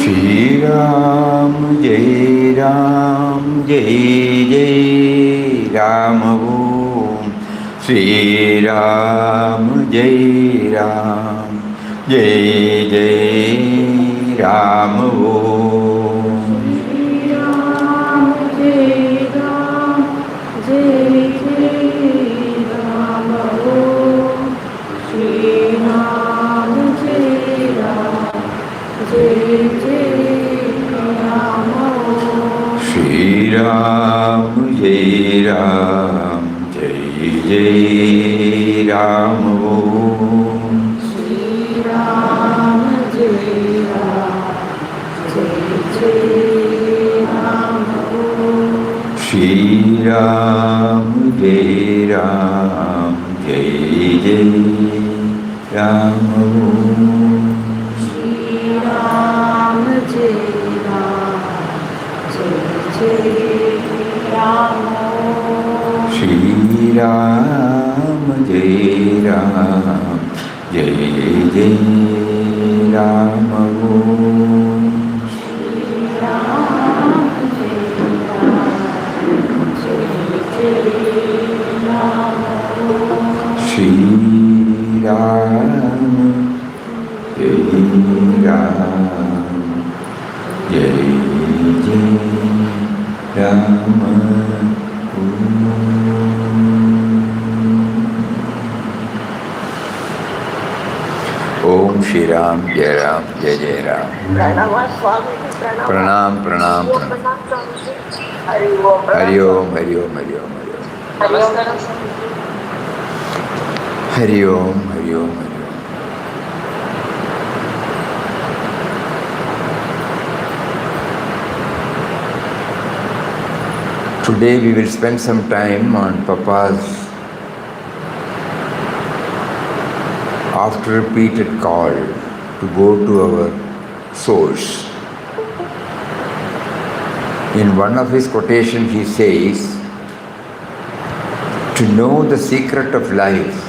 Shri Ram, Jai Ram, Jai Jai Ram Om. Shri Ram, Jai Ram, Jai Jai Ram Om. Shri Ram, Jai Ram, Jai Jai Ram Om. Shri Ram, Jai Ram, Jai Jai Ram Om. Shri Ram, Jai Ram, Jai Jai Ram Om. Shri Ram, Jai Ram, Jai Jai Ram Om. Shri Ram, Jai Ram, Jai Jai Ram Om. Shri Ram, Jai Ram, Jai Jai Ram Om. Shri Ram, Jai Ram, Jai Jai Ram Om. Shri Ram, Jai Ram, Jai Jai Ram Om. Shri Ram, Jai Ram, Jai Jai Ram Om. Om Shri Ram, Jai Ram, Jai Jai Ram. Pranam, pranam, pranam. Hari Om, Hari Om, Hari Om, Hari Om. Hari Om, Hari Om, Hari Om. Today we will spend some time on Papa's after repeated call to go to our source. In one of his quotations he says, to know the secret of life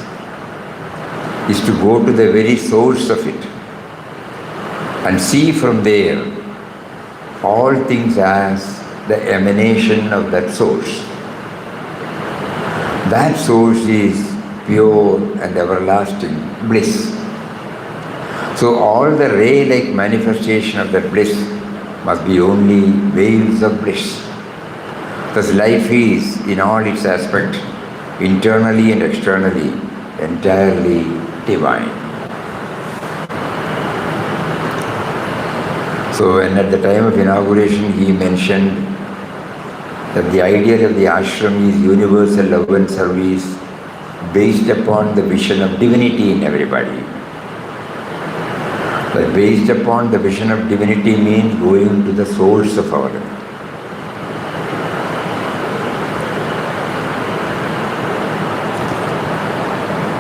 is to go to the very source of it and see from there all things as the emanation of that source. That source is pure and everlasting bliss. So all the ray-like manifestation of that bliss must be only waves of bliss. Thus life is, in all its aspects, internally and externally, entirely divine. So when at the time of inauguration he mentioned that the ideal of the ashram is universal love and service based upon the vision of divinity in everybody. But based upon the vision of divinity means going to the source of our life.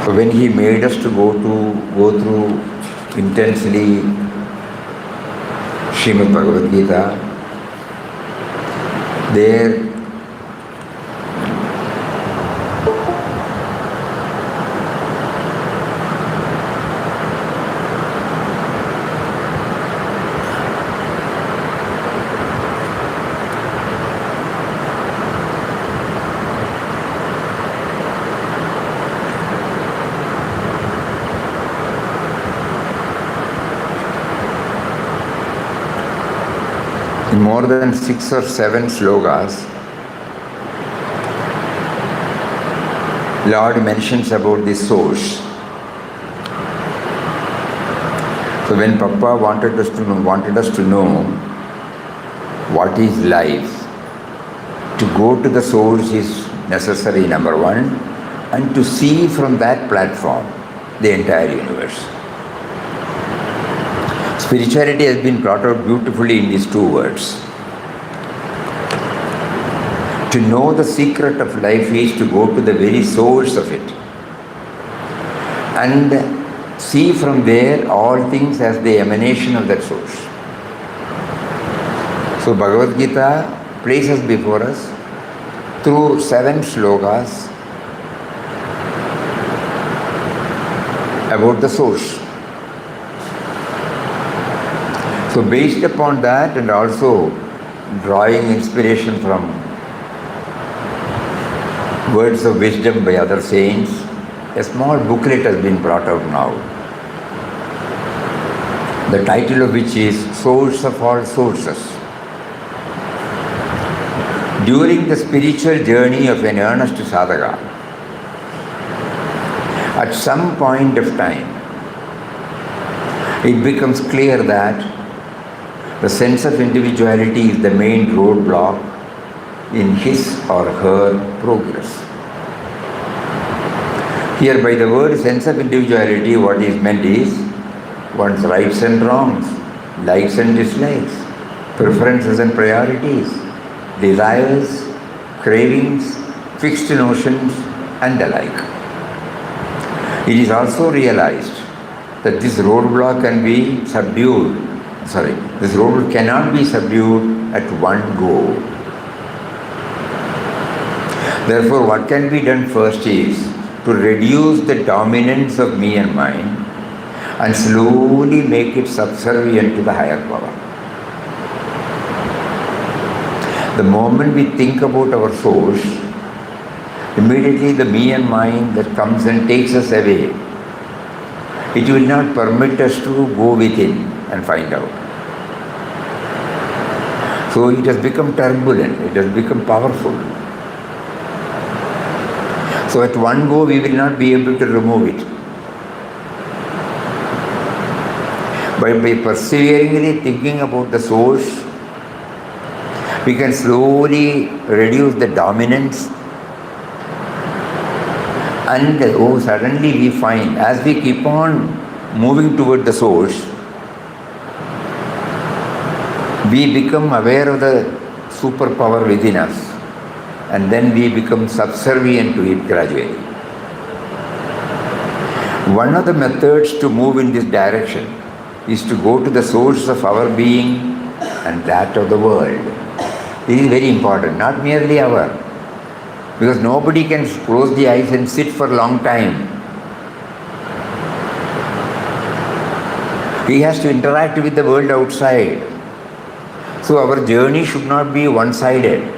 So when he made us to go through intensely Srimad Bhagavad Gita, there in more than 6 or 7 slokas, Lord mentions about the source. So when Papa wanted us to know what is life, to go to the source is necessary, number one, and to see from that platform the entire universe. Spirituality has been brought out beautifully in these 2 words. To know the secret of life is to go to the very source of it and see from there all things as the emanation of that source. So Bhagavad Gita places before us through 7 slokas about the source. So based upon that and also drawing inspiration from words of wisdom by other saints, a small booklet has been brought out now. The title of which is Source of All Sources. During the spiritual journey of an earnest sadhaka, at some point of time, it becomes clear that the sense of individuality is the main roadblock in his or her progress. Here by the word sense of individuality, what is meant is one's rights and wrongs, likes and dislikes, preferences and priorities, desires, cravings, fixed notions and the like. It is also realized that this roadblock can be subdued. This roadblock cannot be subdued at one go. Therefore, what can be done first is to reduce the dominance of me and mine and slowly make it subservient to the higher power. The moment we think about our source, immediately the me and mine that comes and takes us away, it will not permit us to go within and find out. So it has become turbulent, it has become powerful. So at one go we will not be able to remove it. But by perseveringly thinking about the source, we can slowly reduce the dominance and suddenly we find as we keep on moving toward the source, we become aware of the superpower within us and then we become subservient to it gradually. One of the methods to move in this direction is to go to the source of our being and that of the world. This is very important, not merely our. Because nobody can close the eyes and sit for a long time. He has to interact with the world outside. So our journey should not be one-sided.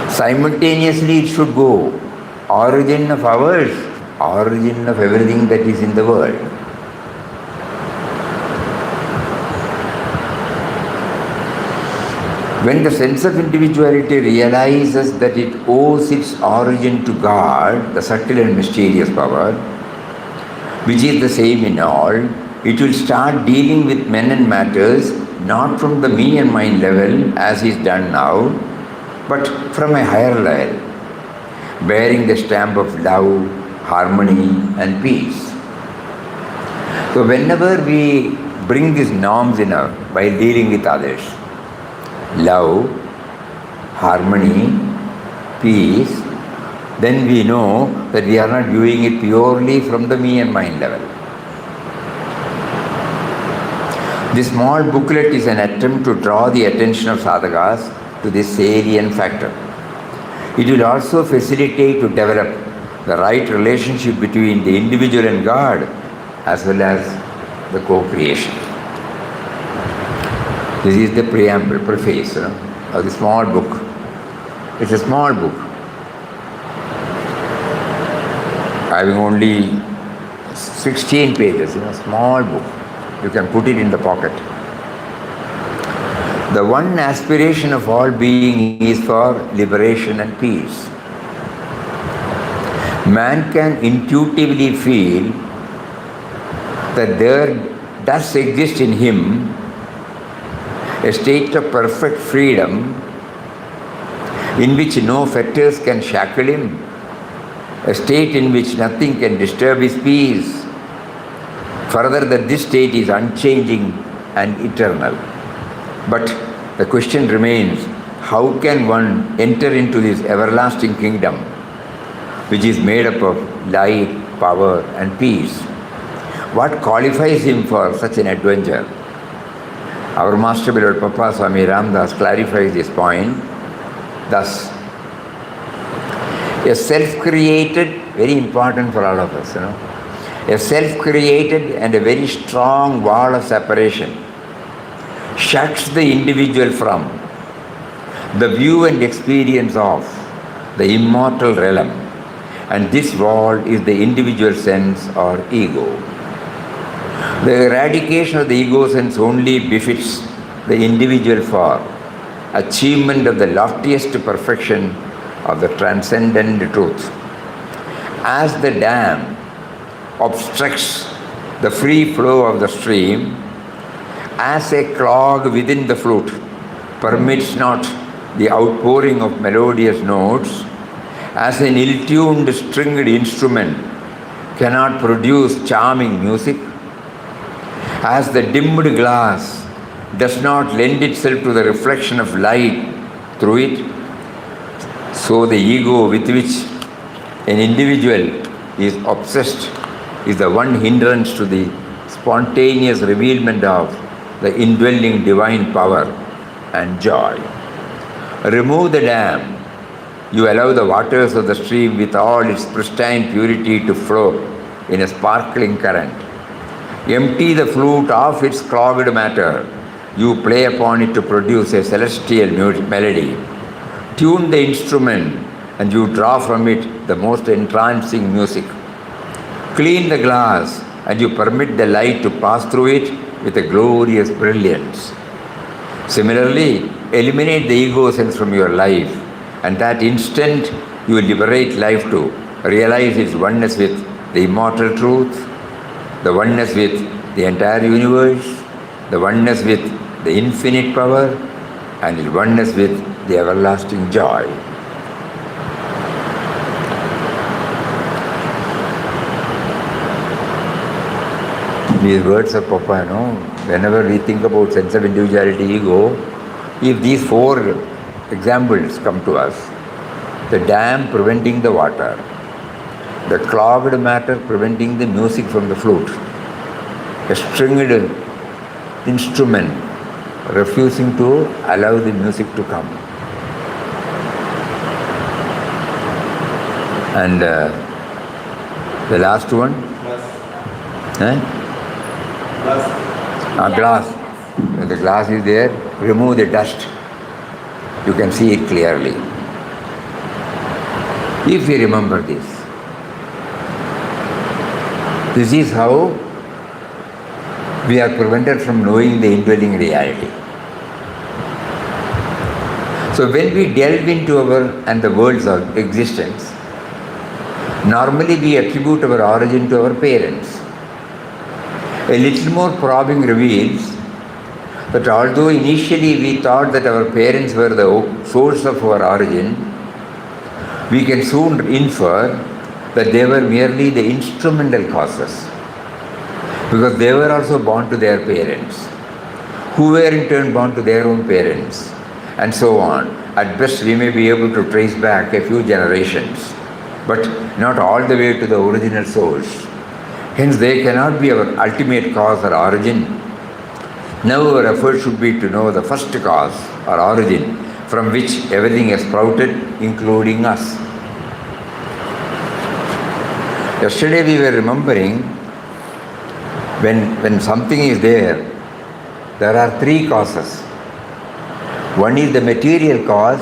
Simultaneously it should go. Origin of ours, origin of everything that is in the world. When the sense of individuality realizes that it owes its origin to God, the subtle and mysterious power, which is the same in all, it will start dealing with men and matters not from the me and mine level as is done now, but from a higher level, bearing the stamp of love, harmony and peace. So whenever we bring these norms in while dealing with others, love, harmony, peace, then we know that we are not viewing it purely from the me and mine level. This small booklet is an attempt to draw the attention of sadhakas to this salient factor. It will also facilitate to develop the right relationship between the individual and God as well as the co-creation. This is the preamble, preface of the small book. It's a small book, having only 16 pages, small book. You can put it in the pocket. The one aspiration of all being is for liberation and peace. Man can intuitively feel that there does exist in him a state of perfect freedom in which no fetters can shackle him, a state in which nothing can disturb his peace. Further, that this state is unchanging and eternal. But the question remains, how can one enter into this everlasting kingdom which is made up of light, power and peace? What qualifies him for such an adventure? Our Master Beloved Papa Swami Ramdas clarifies this point thus: a self-created, very important for all of us, A self-created and a very strong wall of separation shuts the individual from the view and experience of the immortal realm, and this wall is the individual sense or ego. The eradication of the ego sense only befits the individual for achievement of the loftiest perfection of the transcendent truth. As the dam obstructs the free flow of the stream, as a clog within the flute permits not the outpouring of melodious notes, as an ill-tuned stringed instrument cannot produce charming music, as the dimmed glass does not lend itself to the reflection of light through it, so the ego with which an individual is obsessed is the one hindrance to the spontaneous revealment of the indwelling divine power and joy. Remove the dam, you allow the waters of the stream with all its pristine purity to flow in a sparkling current. Empty the flute of its clogged matter, you play upon it to produce a celestial melody. Tune the instrument and you draw from it the most entrancing music. Clean the glass and you permit the light to pass through it with a glorious brilliance. Similarly, eliminate the ego sense from your life, and that instant you will liberate life to realize its oneness with the immortal truth, the oneness with the entire universe, the oneness with the infinite power, and its oneness with the everlasting joy. These words of Papa, whenever we think about sense of individuality, ego, if these four examples come to us, the dam preventing the water, the clogged matter preventing the music from the flute, a stringed instrument refusing to allow the music to come. And the last one? Glass. When the glass is there, remove the dust. You can see it clearly. If we remember this is how we are prevented from knowing the indwelling reality. So when we delve into our and the world's existence, normally we attribute our origin to our parents. A little more probing reveals that although initially we thought that our parents were the source of our origin, we can soon infer that they were merely the instrumental causes, because they were also born to their parents, who were in turn born to their own parents, and so on. At best we may be able to trace back a few generations, but not all the way to the original source. Hence they cannot be our ultimate cause or origin. Now our effort should be to know the first cause or origin from which everything has sprouted, including us. Yesterday we were remembering when something is there are three causes. One is the material cause,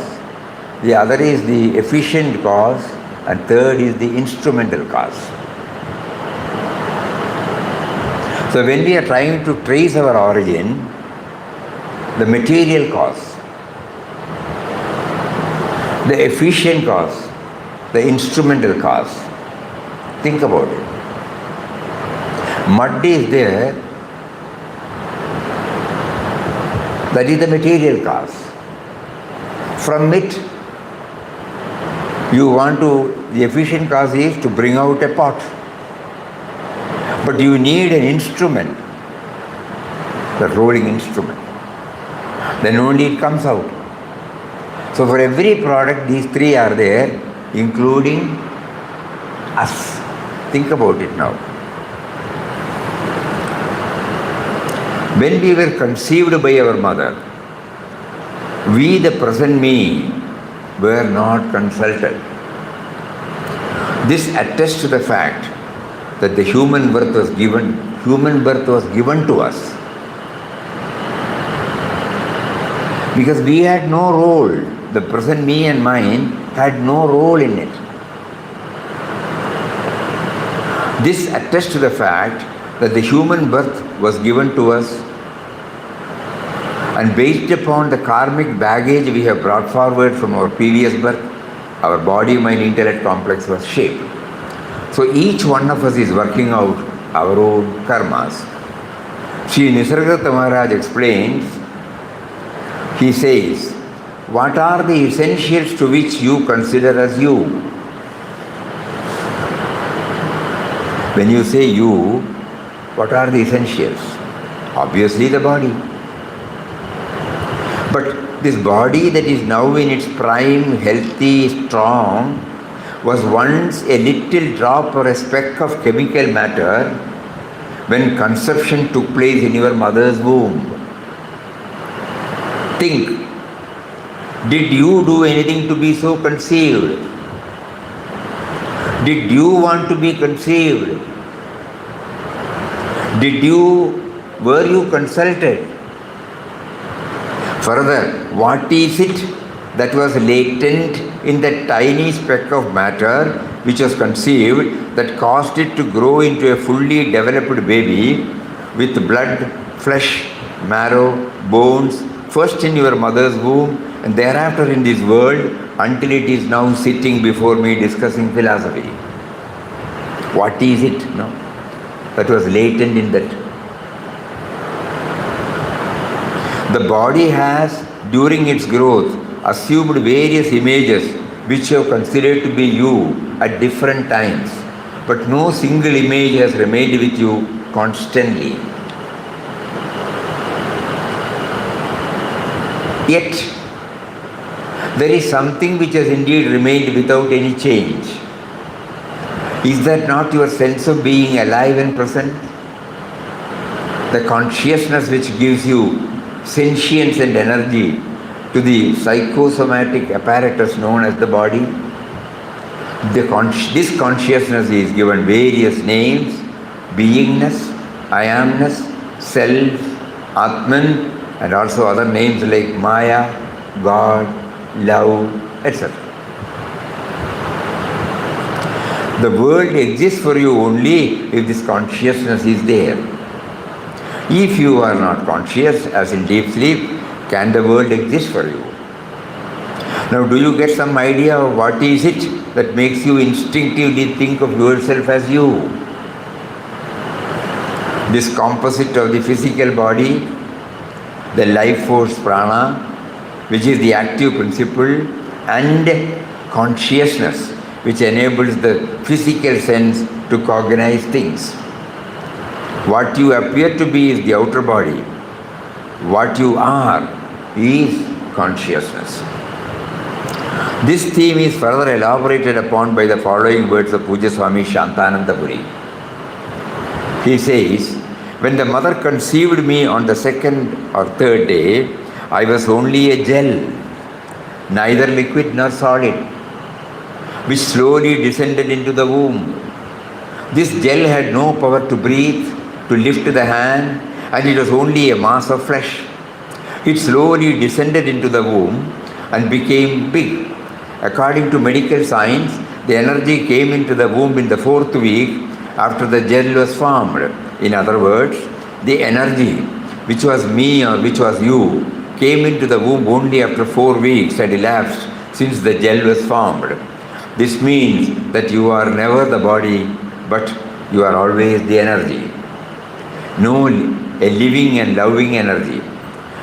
the other is the efficient cause, and third is the instrumental cause. So when we are trying to trace our origin, the material cause, the efficient cause, the instrumental cause, think about it. Mud is there, that is the material cause. From it, the efficient cause is to bring out a pot. But you need an instrument, the rolling instrument. Then only it comes out. So for every product, these three are there, including us. Think about it now. When we were conceived by our mother, we, the present me, were not consulted. This attests to the fact that the human birth was given to us. Because we had no role. The present me and mine had no role in it. This attests to the fact that the human birth was given to us, and based upon the karmic baggage we have brought forward from our previous birth, our body, mind, intellect complex was shaped. So each one of us is working out our own karmas. Sri Nisargadatta Maharaj explains, he says, what are the essentials to which you consider as you? When you say you, what are the essentials? Obviously the body. But this body that is now in its prime, healthy, strong, was once a little drop or a speck of chemical matter when conception took place in your mother's womb. Think, did you do anything to be so conceived? Did you want to be conceived? Were you consulted? Further, what is it that was latent in that tiny speck of matter which was conceived that caused it to grow into a fully developed baby with blood, flesh, marrow, bones, first in your mother's womb and thereafter in this world until it is now sitting before me discussing philosophy? What is it that was latent in that? The body has, during its growth, assumed various images which you have considered to be you at different times, but no single image has remained with you constantly. Yet, there is something which has indeed remained without any change. Is that not your sense of being alive and present? The consciousness which gives you sentience and energy to the psychosomatic apparatus known as the body. This consciousness is given various names: beingness, I amness, self, Atman, and also other names like Maya, God, love, etc. The world exists for you only if this consciousness is there. If you are not conscious, as in deep sleep, can the world exist for you? Now, do you get some idea of what is it that makes you instinctively think of yourself as you? This composite of the physical body, the life force prana, which is the active principle, and consciousness, which enables the physical sense to cognize things. What you appear to be is the outer body. What you are is consciousness. This theme is further elaborated upon by the following words of Pujya Swami Shantananda Puri. He says, when the mother conceived me on the second or third day, I was only a gel, neither liquid nor solid, which slowly descended into the womb. This gel had no power to breathe, to lift the hand, and it was only a mass of flesh. It slowly descended into the womb and became big. According to medical science, the energy came into the womb in the 4th week after the gel was formed. In other words, the energy, which was me or which was you, came into the womb only after 4 weeks had elapsed since the gel was formed. This means that you are never the body, but you are always the energy. No, a living and loving energy.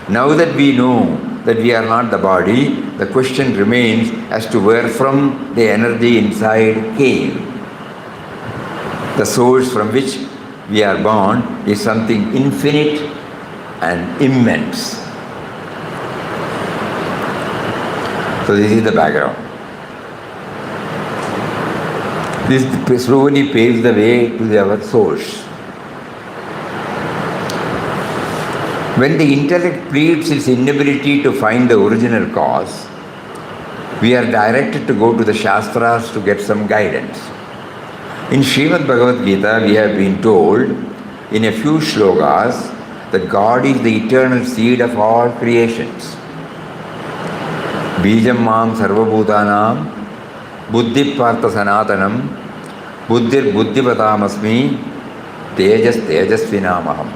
Now that we know that we are not the body, the question remains as to where from the energy inside came. The source from which we are born is something infinite and immense. So this is the background. This slowly paves the way to our source. When the intellect pleads its inability to find the original cause, we are directed to go to the Shastras to get some guidance. In Srimad Bhagavad Gita, we have been told in a few shlokas that God is the eternal seed of all creations. Bijam mam sarvabhutanam buddhi partha sanatanam buddhir buddhivatamasmi tejas tejasvinamaham.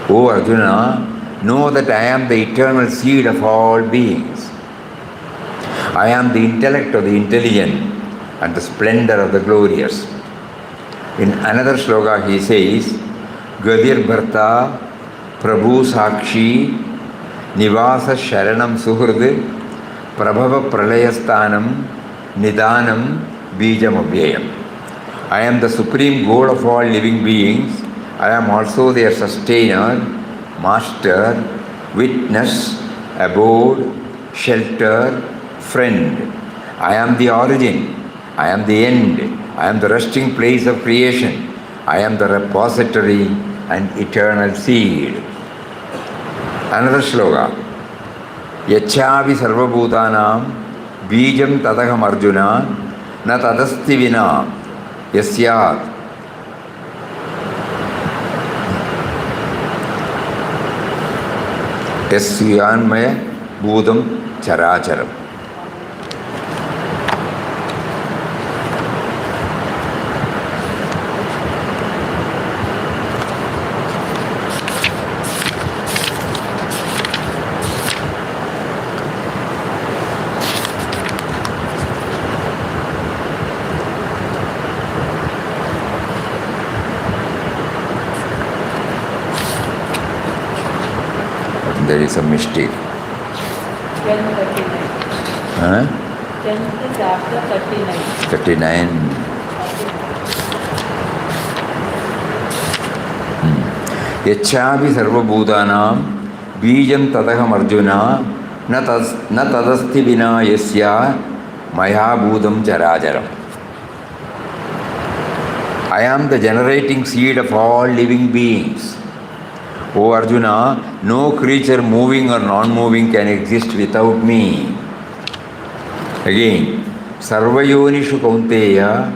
O Arjuna, know that I am the eternal seed of all beings. I am the intellect of the intelligent and the splendor of the glorious. In another shloka he says, Gadir Bharta Prabhu Sakshi Nivasa Sharanam Suhrd Prabhava Pralayasthanam Nidanam Bijam Abhyayam. I am the supreme goal of all living beings. I am also their sustainer, master, witness, abode, shelter, friend. I am the origin. I am the end. I am the resting place of creation. I am the repository and eternal seed. Another sloka. Yachavi sarvabhutanam bijam tadaham arjuna na tadasti vina yasyat. Yasyanmaya bhudam characharam. There is a mistake. 10:39. Huh? 10th chapter 39. 39. Yachavi sarvabhutanam bijam tadaham arjuna na tadasti vina yasya maya bhudam characharam. I am the generating seed of all living beings. O Arjuna, no creature moving or non-moving can exist without me. Again, Sarvayonishu Kaunteya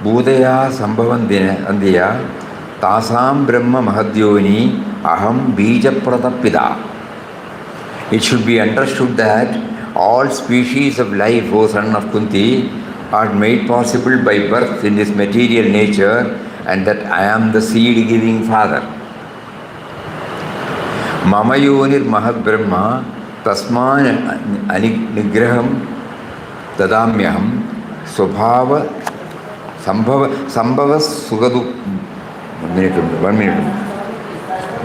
Budaya Sambhavandya Tasam Brahma Mahadyoni Aham Bija Pratapida. It should be understood that all species of life, O son of Kunti, are made possible by birth in this material nature, and that I am the seed-giving father. Mama yonir mahad brahma tasman nigraham dadamyaham swabhava sambhava sugadu. 1 minute.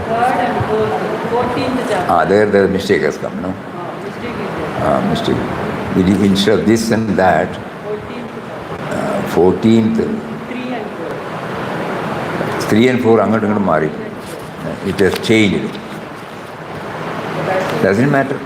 Third and fourth, 14th chapter. There the mistake has come, no? Mistake is there. Mistake. Instead of this and that, 14th. 3 and 4 angatangadu mari. It has changed. Doesn't matter.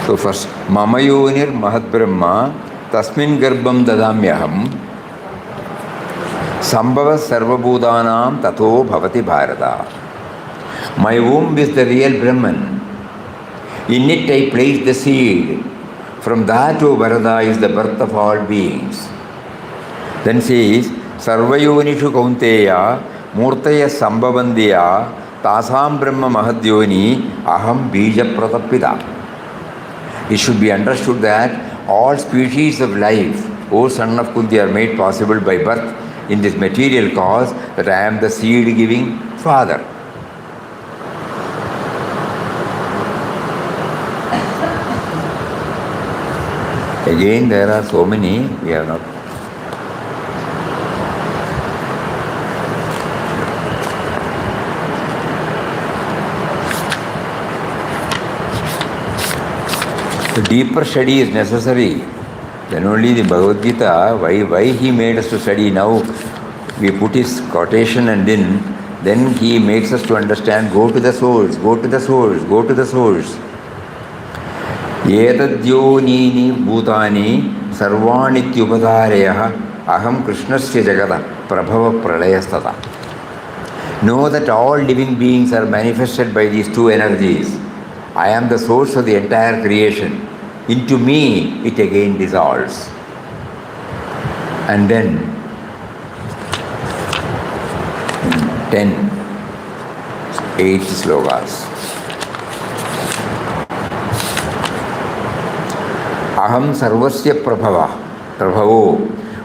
So first, Mama Yonir Mahat Brahma Tasmin Garbham Dadamyaham Sambhava Sarvabhutanam Tato Bhavati Bharata. My womb is the real Brahman. In it I place the seed. From that, O Bharata, is the birth of all beings. Then says, Sarvayonishu Kaunteya Murtaya Sambhavandya Tasam Brahma Mahadyoni Aham Bija Pratapida. It should be understood that all species of life, O son of Kunti, are made possible by birth in this material cause, that I am the seed-giving father. Again, there are so many, we have not. The deeper study is necessary. Then only the Bhagavad Gita, why he made us to study now, we put his quotation and then he makes us to understand, go to the source, go to the source, go to the source. Yetadyonini bhutani sarvanityupadarayah aham krishnasya jagata prabhava pralayastata. Know that all living beings are manifested by these two energies. I am the source of the entire creation. Into me, it again dissolves. And then, 8 slokas. Aham sarvasya prabhavo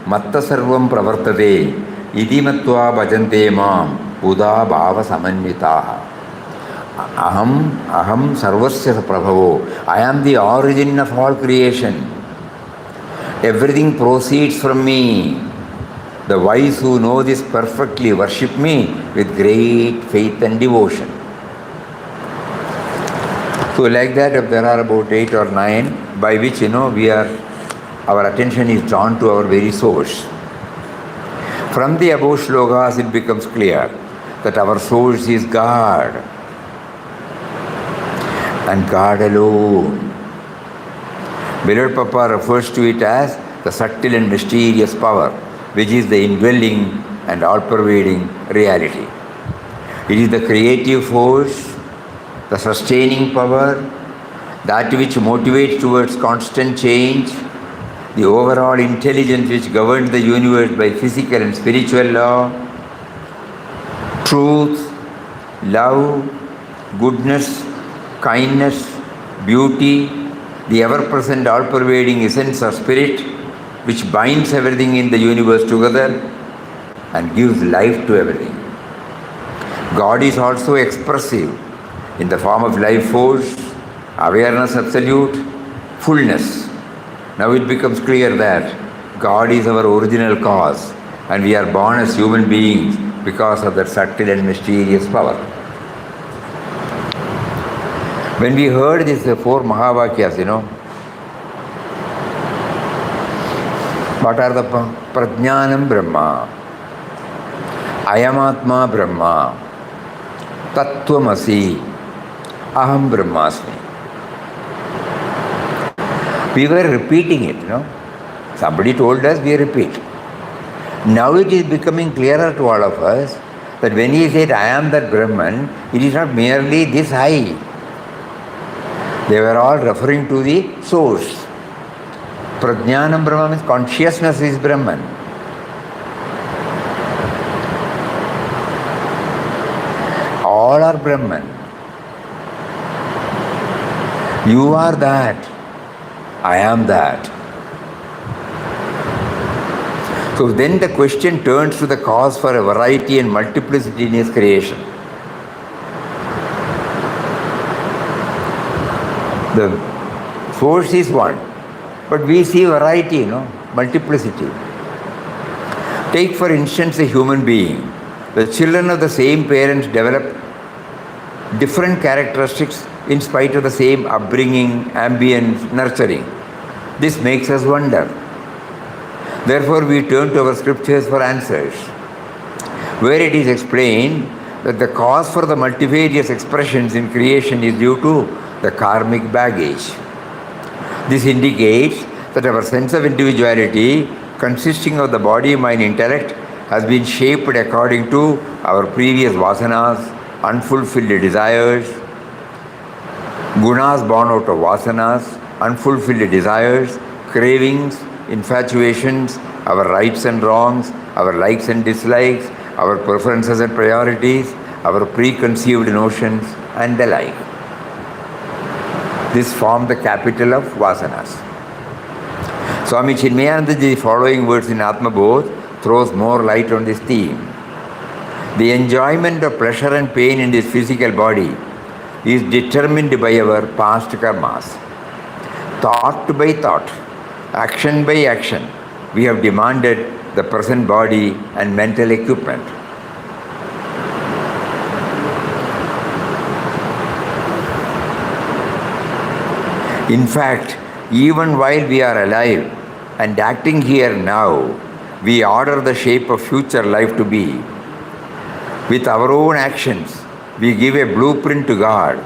matta sarvam pravartate iti matva bhajante mam buddha bhava samanyitaha. Aham sarvasya prabhavo. I am the origin of all creation. Everything proceeds from me. The wise who know this perfectly worship me with great faith and devotion. So like that, if there are about 8 or 9, by which our attention is drawn to our very source. From the above shlokas, it becomes clear that our source is God, and God alone. Beloved Papa refers to it as the subtle and mysterious power, which is the indwelling and all-pervading reality. It is the creative force, the sustaining power, that which motivates towards constant change, the overall intelligence which governs the universe by physical and spiritual law, truth, love, goodness, kindness, beauty, the ever-present all-pervading essence of spirit which binds everything in the universe together and gives life to everything. God is also expressive in the form of life force, awareness absolute, fullness. Now it becomes clear that God is our original cause and we are born as human beings because of that subtle and mysterious power. When we heard these 4 Mahavakyas, what are the Prajnanam Brahma, Ayamatma Brahma, Tattvamasi, Aham Brahmasmi. We were repeating it, Somebody told us, we repeat. Now it is becoming clearer to all of us that when he said, I am that Brahman, it is not merely this I. They were all referring to the source. Prajnanam Brahma means consciousness is Brahman. All are Brahman. You are that. I am that. So then the question turns to the cause for a variety and multiplicity in his creation. The source is one, but we see variety, multiplicity. Take for instance a human being. The children of the same parents develop different characteristics in spite of the same upbringing, ambience, nurturing. This makes us wonder. Therefore, we turn to our scriptures for answers, where it is explained that the cause for the multifarious expressions in creation is due to the karmic baggage. This indicates that our sense of individuality, consisting of the body, mind, intellect, has been shaped according to our previous vasanas, unfulfilled desires, gunas born out of vasanas, unfulfilled desires, cravings, infatuations, our rights and wrongs, our likes and dislikes, our preferences and priorities, our preconceived notions, and the like. This form the capital of vasanas. Swami Chinmayanandaji's following words in Atma Bodh throws more light on this theme. The enjoyment of pleasure and pain in this physical body is determined by our past karmas. Thought by thought, action by action, we have demanded the present body and mental equipment. In fact, even while we are alive and acting here now, we order the shape of future life to be. With our own actions, we give a blueprint to God,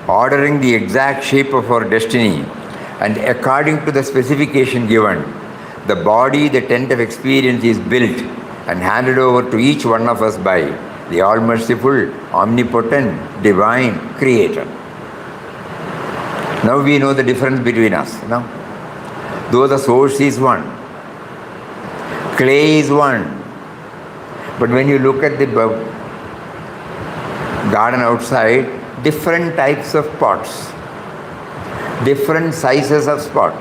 ordering the exact shape of our destiny, and according to the specification given, the body, the tent of experience, is built and handed over to each one of us by the all-merciful, omnipotent, divine Creator. Now we know the difference between us. No? Though the source is one, clay is one, but when you look at the garden outside, different types of pots, different sizes of spot.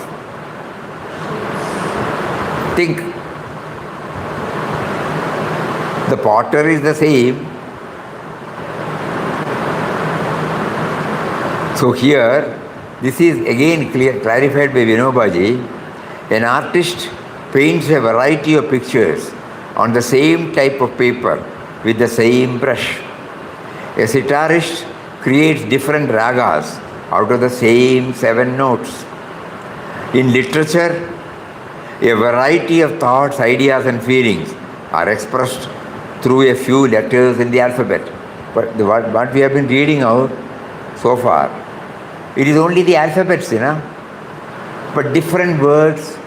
Think, the potter is the same. So here, this is again clarified by Vinobaji. An artist paints a variety of pictures on the same type of paper with the same brush. A sitarist creates different ragas out of the same 7 notes. In literature, a variety of thoughts, ideas and feelings are expressed through a few letters in the alphabet. But what we have been reading out so far, it is only the alphabets, but different words,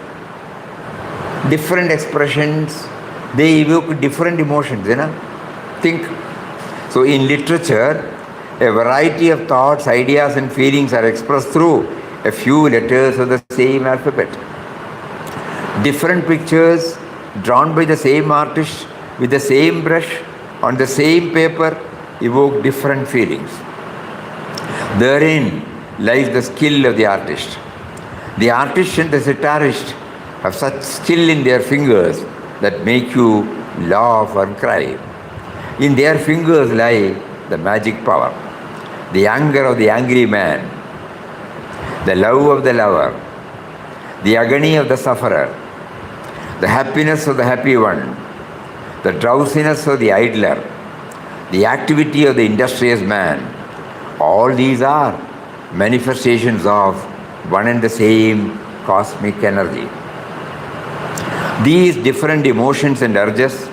different expressions, they evoke different emotions, Think. So in literature, a variety of thoughts, ideas and feelings are expressed through a few letters of the same alphabet. Different pictures drawn by the same artist with the same brush on the same paper evoke different feelings. Therein lies the skill of the artist. The artist and the sitarist have such skill in their fingers that make you laugh or cry. In their fingers lie the magic power, the anger of the angry man, the love of the lover, the agony of the sufferer, the happiness of the happy one, the drowsiness of the idler, the activity of the industrious man. All these are manifestations of one and the same cosmic energy. These different emotions and urges,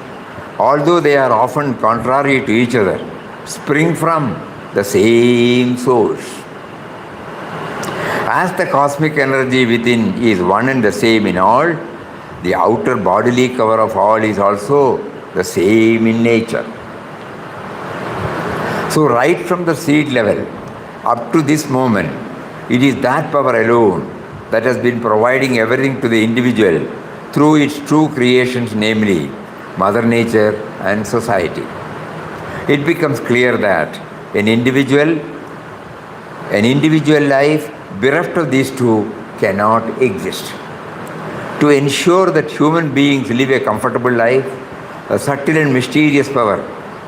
although they are often contrary to each other, spring from the same source. As the cosmic energy within is one and the same in all, the outer bodily cover of all is also the same in nature. So right from the seed level up to this moment, it is that power alone that has been providing everything to the individual through its true creations, namely Mother Nature and society. It becomes clear that an individual life bereft of these two cannot exist. To ensure that human beings live a comfortable life, a subtle and mysterious power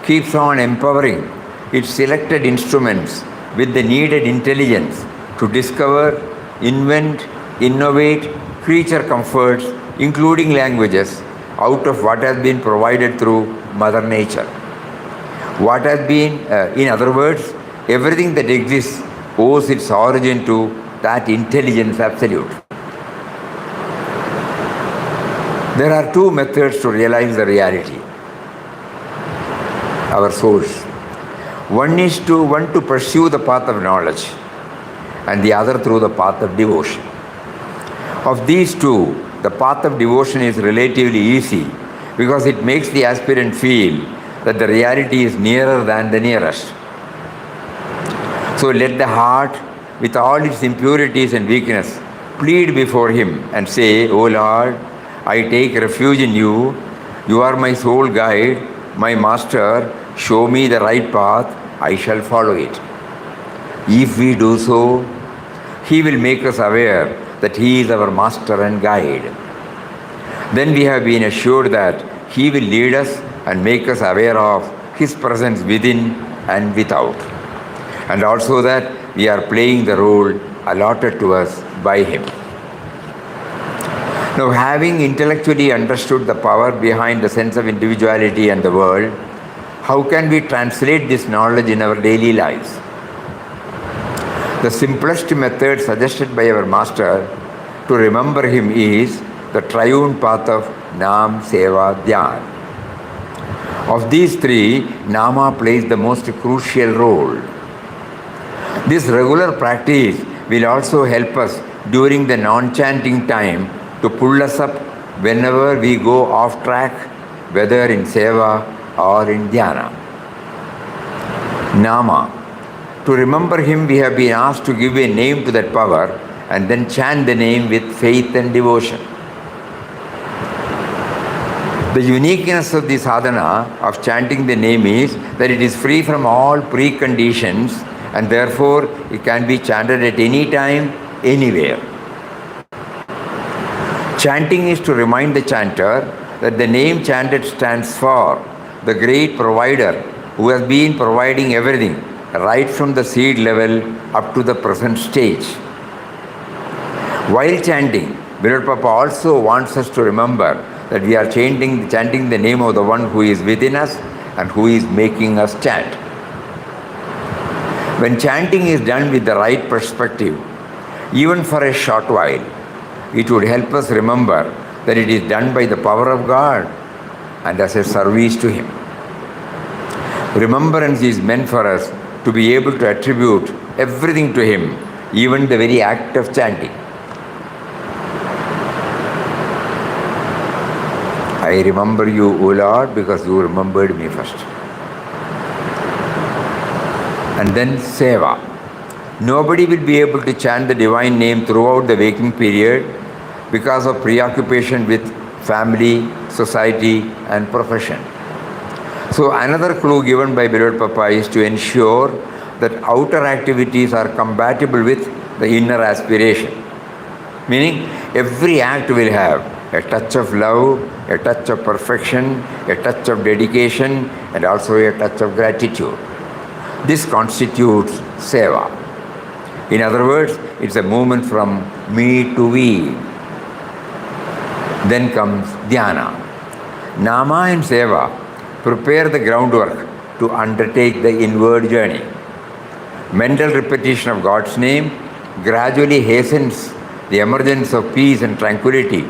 keeps on empowering its selected instruments with the needed intelligence to discover, invent, innovate creature comforts, including languages, out of what has been provided through Mother Nature. What has been, in other words, everything that exists owes its origin to that intelligence absolute. There are 2 methods to realize the reality, our source. One to pursue the path of knowledge, and the other through the path of devotion. Of these 2, the path of devotion is relatively easy because it makes the aspirant feel that the reality is nearer than the nearest. So let the heart, with all its impurities and weakness, plead before Him and say, "O Lord, I take refuge in you. You are my sole guide, my master. Show me the right path, I shall follow it." If we do so, He will make us aware that He is our master and guide. Then we have been assured that He will lead us and make us aware of His presence within and without, and also that we are playing the role allotted to us by Him. Now, having intellectually understood the power behind the sense of individuality and the world, how can we translate this knowledge in our daily lives? The simplest method suggested by our Master to remember Him is the triune path of Nam, Seva, Dhyan. Of these 3, Nama plays the most crucial role. This regular practice will also help us during the non-chanting time to pull us up whenever we go off track, whether in Seva or in Dhyana. Nama. To remember him, we have been asked to give a name to that power and then chant the name with faith and devotion. The uniqueness of the sadhana of chanting the name is that it is free from all preconditions and therefore it can be chanted at any time, anywhere. Chanting is to remind the chanter that the name chanted stands for the great provider who has been providing everything right from the seed level up to the present stage. While chanting, Beloved Papa also wants us to remember that we are chanting the name of the one who is within us and who is making us chant. When chanting is done with the right perspective, even for a short while, it would help us remember that it is done by the power of God and as a service to Him. Remembrance is meant for us to be able to attribute everything to Him, even the very act of chanting. I remember you, O Lord, because you remembered me first. And then Seva. Nobody will be able to chant the divine name throughout the waking period because of preoccupation with family, society, and profession. So another clue given by Beloved Papa is to ensure that outer activities are compatible with the inner aspiration. Meaning, every act will have a touch of love, a touch of perfection, a touch of dedication, and also a touch of gratitude. This constitutes Seva. In other words, it's a movement from me to we. Then comes Dhyana. Nama and Seva prepare the groundwork to undertake the inward journey. Mental repetition of God's name gradually hastens the emergence of peace and tranquility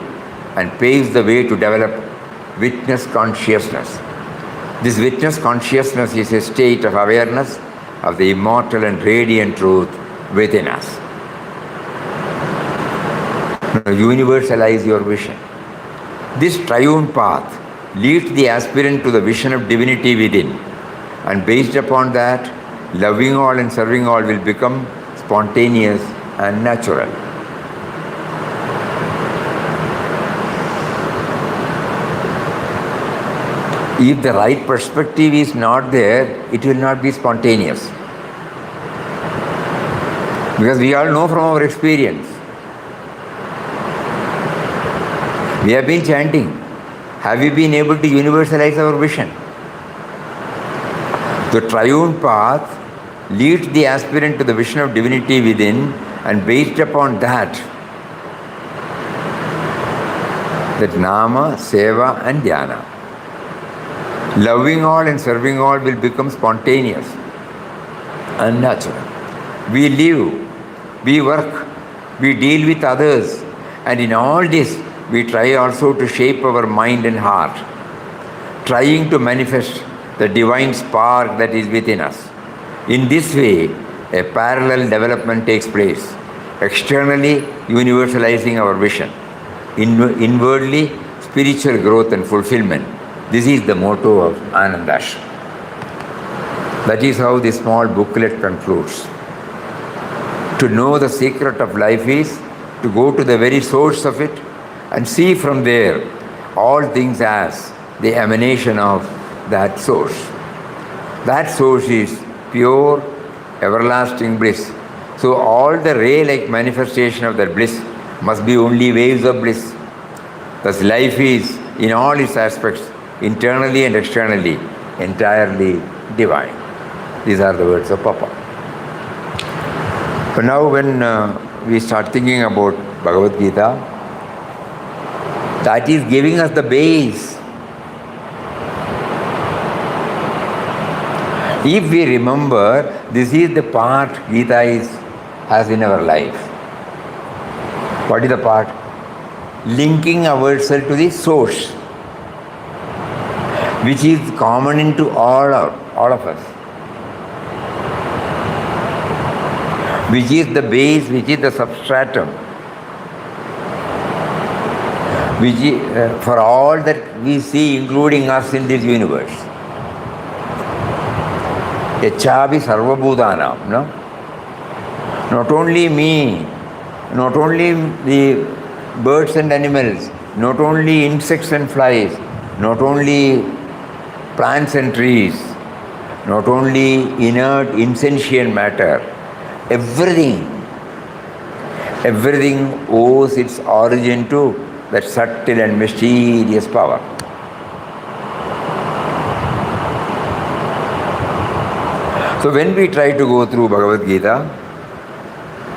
and paves the way to develop witness consciousness. This witness consciousness is a state of awareness of the immortal and radiant truth within us. Now, universalize your vision. This triune path leads the aspirant to the vision of divinity within, and based upon that, loving all and serving all will become spontaneous and natural. If the right perspective is not there, it will not be spontaneous. Because we all know from our experience. We have been chanting. Have we been able to universalize our vision? The triune path leads the aspirant to the vision of divinity within, and based upon that Nama, Seva and Dhyana. Loving all and serving all will become spontaneous and natural. We live, we work, we deal with others, and in all this, we try also to shape our mind and heart, trying to manifest the divine spark that is within us. In this way, a parallel development takes place, externally universalizing our vision, inwardly spiritual growth and fulfillment. This is the motto of Anandashram. That is how this small booklet concludes. To know the secret of life is to go to the very source of it and see from there all things as the emanation of that source. That source is pure, everlasting bliss. So all the ray-like manifestation of that bliss must be only waves of bliss. Thus life is, in all its aspects, internally and externally, entirely divine. These are the words of Papa. But now when we start thinking about Bhagavad Gita, that is giving us the base. If we remember, this is the part Gita has in our life. What is the part? Linking ourselves to the source, which is common into all of us, which is the base, which is the substratum, which is, for all that we see, including us in this universe. Yachavi sarvabhutanam, no? Not only me, not only the birds and animals, not only insects and flies, not only plants and trees, not only inert, insentient matter, everything owes its origin to that subtle and mysterious power. So when we try to go through Bhagavad Gita,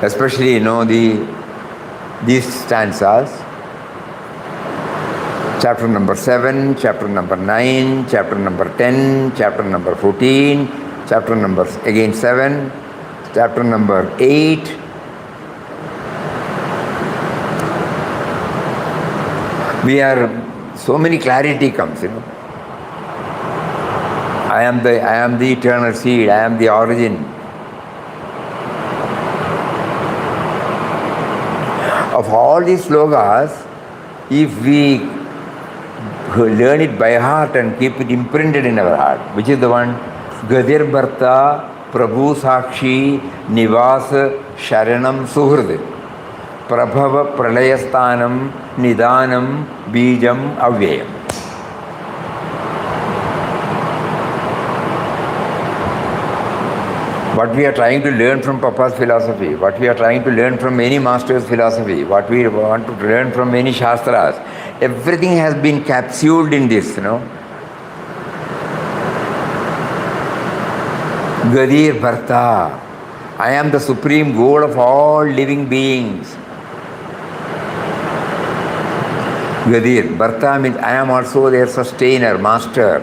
especially these stanzas, chapter number 7, chapter number 9, chapter number 10, chapter number 14, chapter number again 7, chapter number 8, we are, so many clarity comes, I am the eternal seed, I am the origin. Of all these slogas, if we learn it by heart and keep it imprinted in our heart, which is the one, Gadir Bharta, Prabhu Sakshi, Nivas, Sharanam Suhrd, Prabhava Pralayasthanam, Nidanam, Bijam, Avyayam. What we are trying to learn from Papa's philosophy, what we are trying to learn from any master's philosophy, what we want to learn from many shastras, everything has been capsuled in this, Gadir Bharta, I am the supreme goal of all living beings. Gadir, Bharta means I am also their sustainer, master.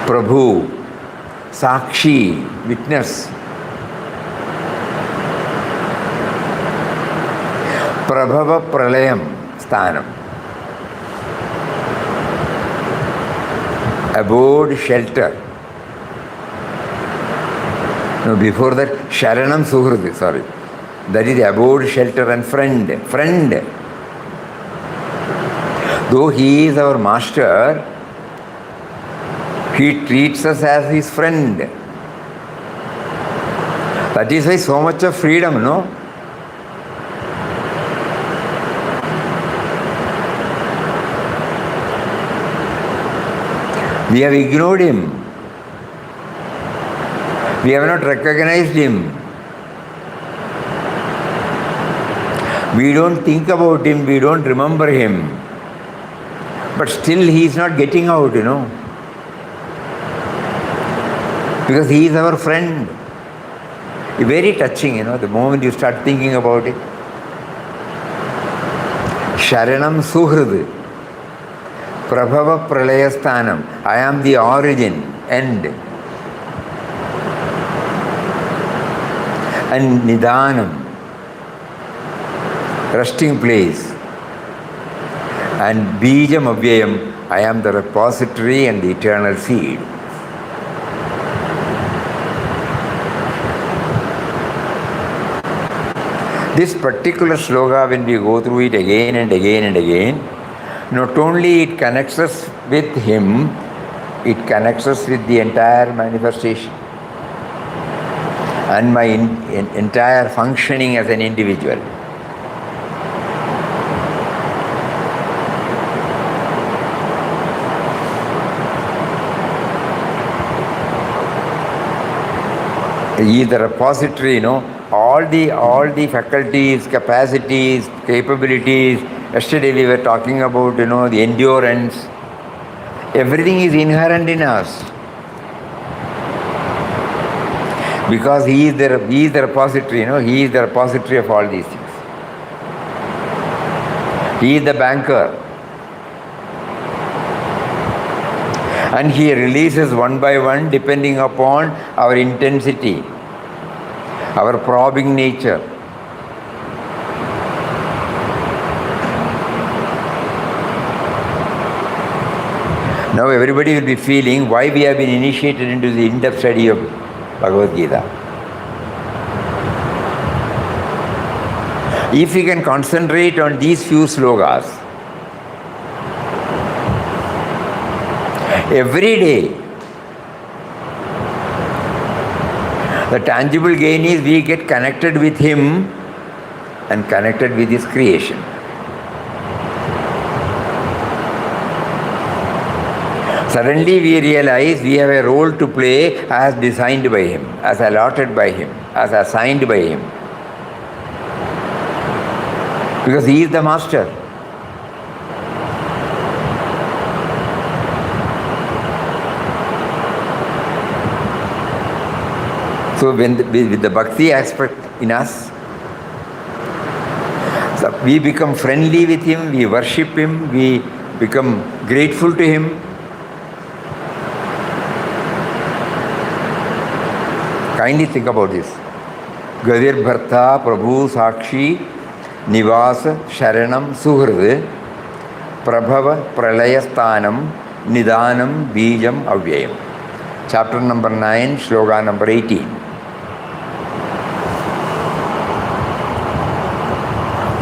Prabhu, Sakshi, witness. Prabhava Pralayam, Sthanam. Abode, shelter. No, before that, Sharanam Suhrud, sorry. That is abode, shelter and friend. Friend. Though he is our master, he treats us as his friend. That is why so much of freedom, no? We have ignored him. We have not recognized him. We don't think about him, we don't remember him. But still he is not getting out, Because he is our friend. Very touching, the moment you start thinking about it. Sharanam Suhrud, Prabhava Pralayasthanam, I am the origin, end. And Nidanam, resting place. And Bijam Avyayam, I am the repository and the eternal seed. This particular sloga, when we go through it again and again and again, not only it connects us with him, it connects us with the entire manifestation and my entire functioning as an individual. He is the repository, all the faculties, capacities, capabilities. Yesterday we were talking about, the endurance. Everything is inherent in us. Because he is the repository, he is the repository of all these things. He is the banker. And he releases one by one depending upon our intensity, our probing nature. Now everybody will be feeling why we have been initiated into the in-depth study of Bhagavad Gita. If we can concentrate on these few slogas, every day, The tangible gain is we get connected with Him and connected with His creation. Suddenly we realize we have a role to play as designed by Him, as allotted by Him, as assigned by Him. Because He is the master. So with the bhakti aspect in us, so we become friendly with Him, we worship Him, we become grateful to Him. Kindly think about this. Gadir Bharta Prabhu Sakshi Nivasa Sharanam Suhrad Prabhava Pralayasthanam Nidanam Bijam Avyayam. Chapter number 9, Shloka number 18.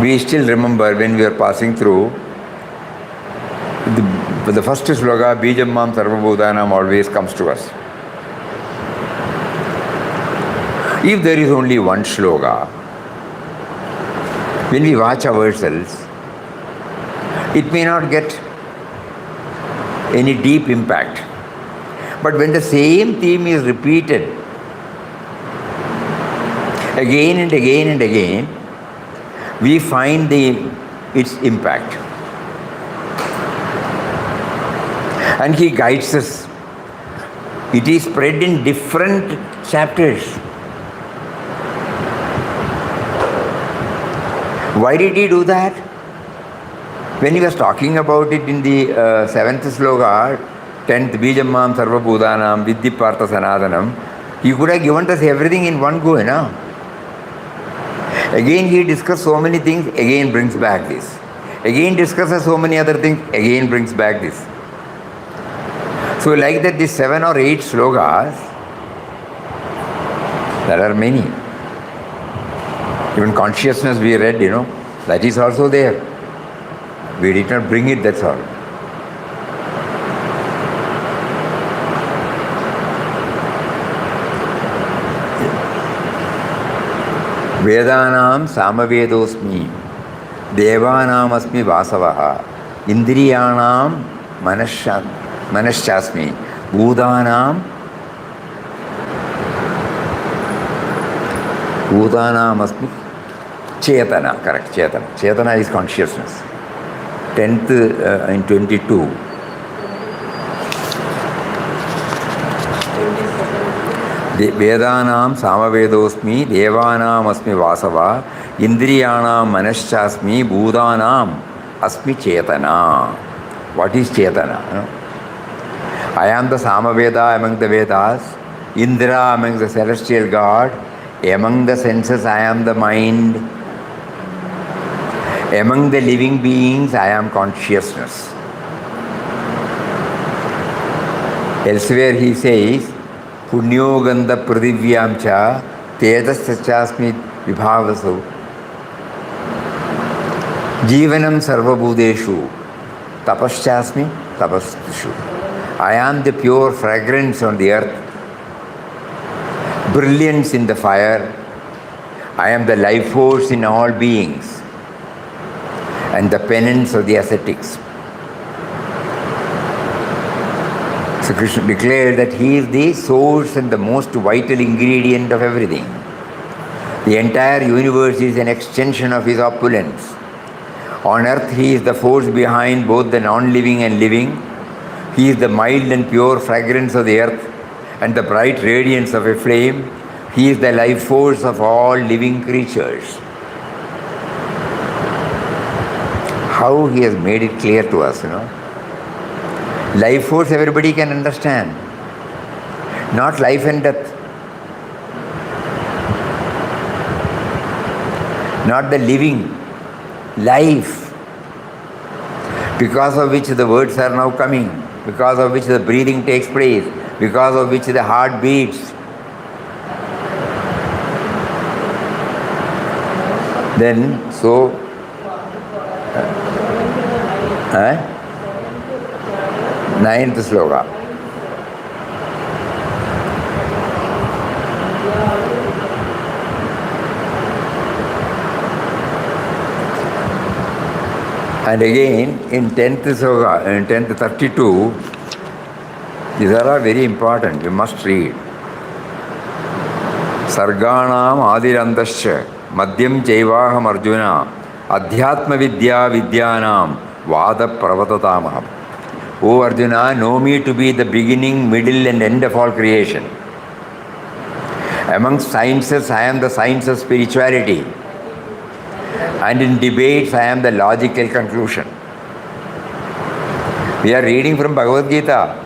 We still remember when we were passing through the first sloka, Bijam Mam Sarvabhutanam, always comes to us. If there is only one shloka, when we watch ourselves, it may not get any deep impact. But when the same theme is repeated again and again and again, we find its impact. And He guides us. It is spread in different chapters. Why did He do that? When He was talking about it in the 7th sloka, 10th, Bijam Mam Sarva Bhutanam, Vidhi Partha Sanatanam, He could have given us everything in one go, no? Again He discussed so many things, again brings back this. Again discusses so many other things, again brings back this. So like that, these 7 or 8 slokas, there are many. Even consciousness we read, that is also there. We did not bring it, that's all. Vedanam Samavedosmi, Devanam Asmi Vasavaha, Indriyanam Manashasmi, Bhutanam Asmi Chetana, correct, Chetana. Chetana is consciousness. 10th in 22. Vedanam Samavedosmi, Devanam Asmi Vasava, Indriyanam Manashasmi, Bhutanam Asmi Chetana. What is Chetana? I am the Samaveda among the Vedas, Indra among the celestial god, among the senses I am the mind, among the living beings I am consciousness. Elsewhere He says, Punyo Gandha Pradhivyam cha Tejaschasmi Vibhavasu Jivanam Sarvabhudeshu Tapaschasmi Tapastishu. I am the pure fragrance on the earth, brilliance in the fire. I am the life force in all beings and the penance of the ascetics. So Krishna declared that He is the source and the most vital ingredient of everything. The entire universe is an extension of His opulence. On earth He is the force behind both the non-living and living. He is the mild and pure fragrance of the earth and the bright radiance of a flame. He is the life force of all living creatures. How He has made it clear to us, Life force everybody can understand, not life and death. Not the living, life, because of which the words are now coming, because of which the breathing takes place, because of which the heart beats. Then, so, Ninth sloka. And again, in 10th Soga, in 10th 32, these are all very important, you must read. Sarganam Adirandasya Madhyam Chaivaham Arjuna Adhyatma Vidya Vidyanam Vada Pravatatamaham. O Arjuna, know me to be the beginning, middle and end of all creation. Among sciences, I am the science of spirituality. And in debates, I am the logical conclusion. We are reading from Bhagavad Gita.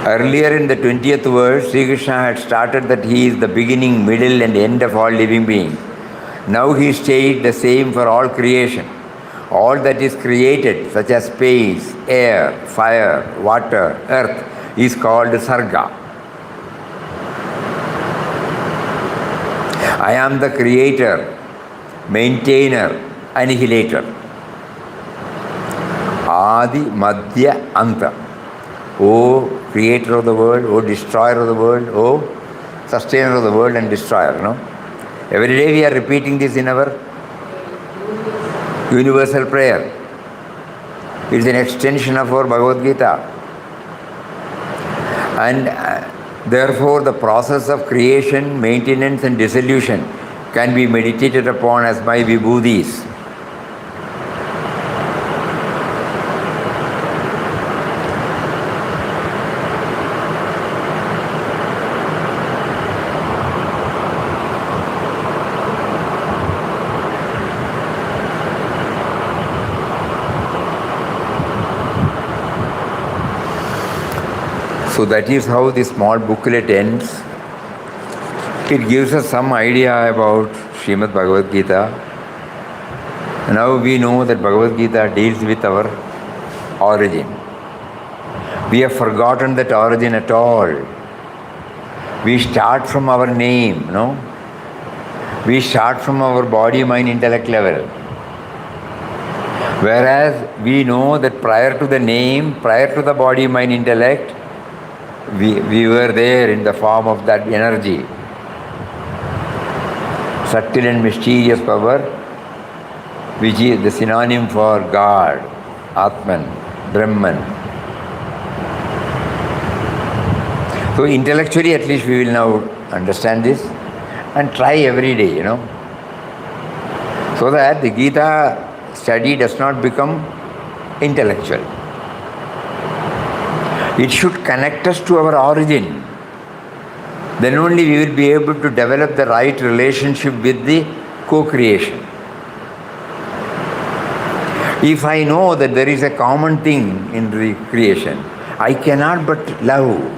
Earlier in the 20th verse, Sri Krishna had started that he is the beginning, middle and end of all living beings. Now he states the same for all creation. All that is created, such as space, air, fire, water, earth, is called Sarga. I am the creator, maintainer, annihilator. Adi, Madhya, Anta. O creator of the world, O destroyer of the world, O sustainer of the world and destroyer. No? Every day we are repeating this in our universal prayer. It is an extension of our Bhagavad Gita. And therefore the process of creation, maintenance and dissolution can be meditated upon as my vibhudis. So that is how this small booklet ends. It gives us some idea about Srimad Bhagavad Gita. Now we know that Bhagavad Gita deals with our origin. We have forgotten that origin at all. We start from our name, no? We start from our body, mind, intellect level. Whereas we know that prior to the name, prior to the body, mind, intellect, we were there in the form of that energy. Subtle and mysterious power, which is the synonym for God, Atman, Brahman. So intellectually at least we will now understand this and try every day, so that the Gita study does not become intellectual. It should connect us to our origin. Then only we will be able to develop the right relationship with the co-creation. If I know that there is a common thing in the creation, I cannot but love.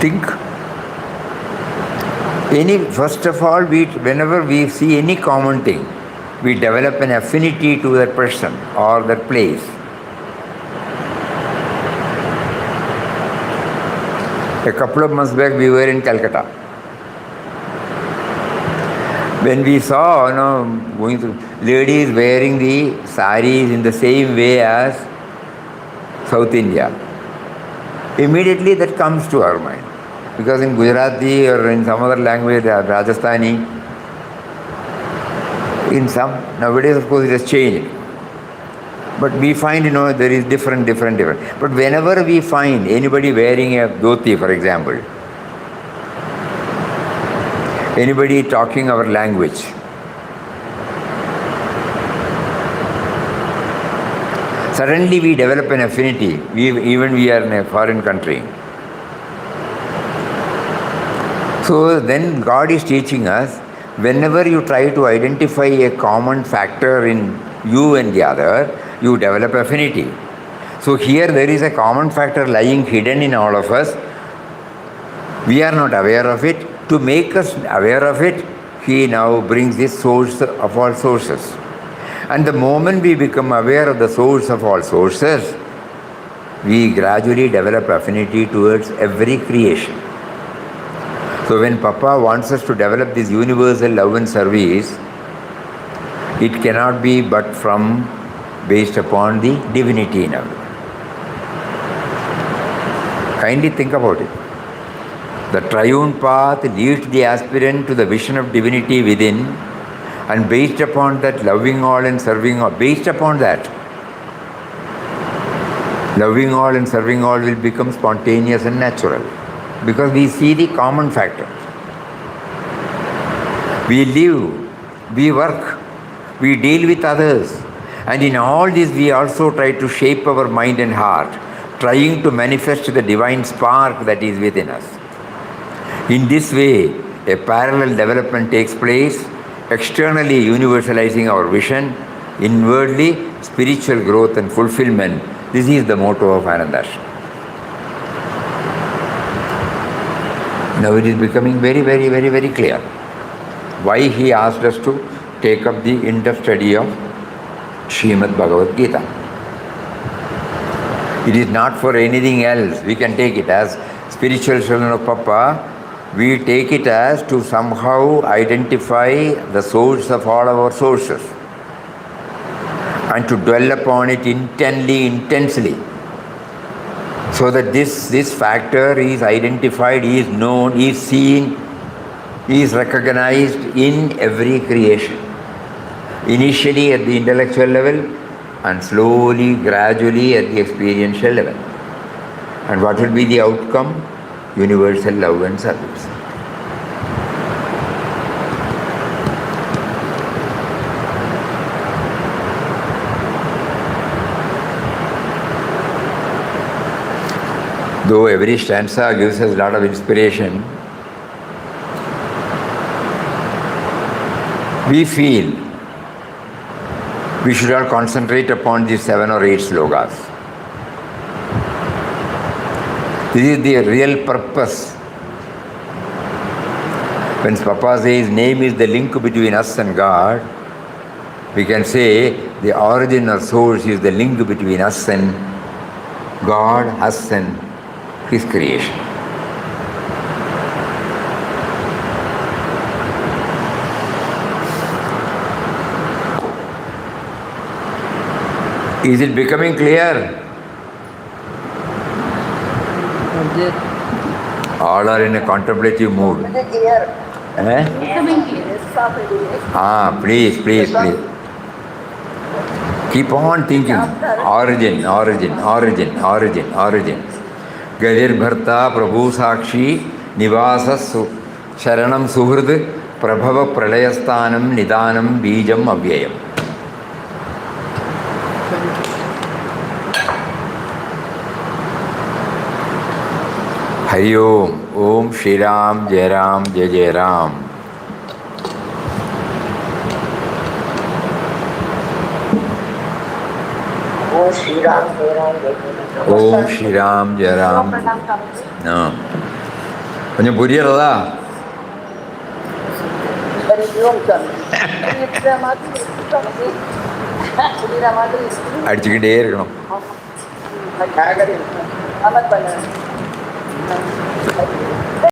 Think. First of all, whenever we see any common thing, we develop an affinity to that person or that place. A couple of months back, we were in Calcutta. When we saw, going through, ladies wearing the saris in the same way as South India, immediately that comes to our mind. Because in Gujarati or in some other language, Rajasthani, nowadays of course it has changed. But we find, there is different. But whenever we find anybody wearing a dhoti, for example, anybody talking our language, suddenly we develop an affinity, even we are in a foreign country. So then God is teaching us, whenever you try to identify a common factor in you and the other, you develop affinity. So here there is a common factor lying hidden in all of us. We are not aware of it. To make us aware of it, He now brings this source of all sources. And the moment we become aware of the source of all sources, we gradually develop affinity towards every creation. So when Papa wants us to develop this universal love and service, it cannot be but from based upon the divinity in our. Kindly think about it. The triune path leads the aspirant to the vision of divinity within, and based upon that, loving all and serving all, based upon that, loving all and serving all will become spontaneous and natural, because we see the common factors. We live, we work, we deal with others, and in all this we also try to shape our mind and heart, trying to manifest the divine spark that is within us. In this way, a parallel development takes place, externally universalizing our vision, inwardly spiritual growth and fulfillment. This is the motto of Anandashram. Now it is becoming very, very, very, very clear why he asked us to take up the in-depth study of Srimad Bhagavad Gita. It is not for anything else. We can take it as spiritual children of Papa. We take it as to somehow identify the source of all our sources and to dwell upon it intensely, so that this factor is identified, is known, is seen, is recognized in every creation. Initially at the intellectual level and slowly, gradually at the experiential level. And what will be the outcome? Universal love and service. Though every stanza gives us a lot of inspiration, we feel we should all concentrate upon these 7 or 8 slokas. This is the real purpose. When Papa says name is the link between us and God, we can say the origin or source is the link between us and God, us and His creation. Is it becoming clear? All are in a contemplative mood. Please. Keep on thinking. Origin. Gadir Bharta Prabhu Sakshi Nivasa Sharanam Suhrd Prabhava Pralayasthanam Nidanam Bijam Avyayam. Hari Om Shri Ram Jai Ram Jai Jai Ram. Om Shri Ram Jai Ram Jai Jai Ram. Om Shri Ram Jai Ram. கொஞ்சம் புரியறதா? அடிச்சுக்கிட்டே இருக்கணும். Amat banyak.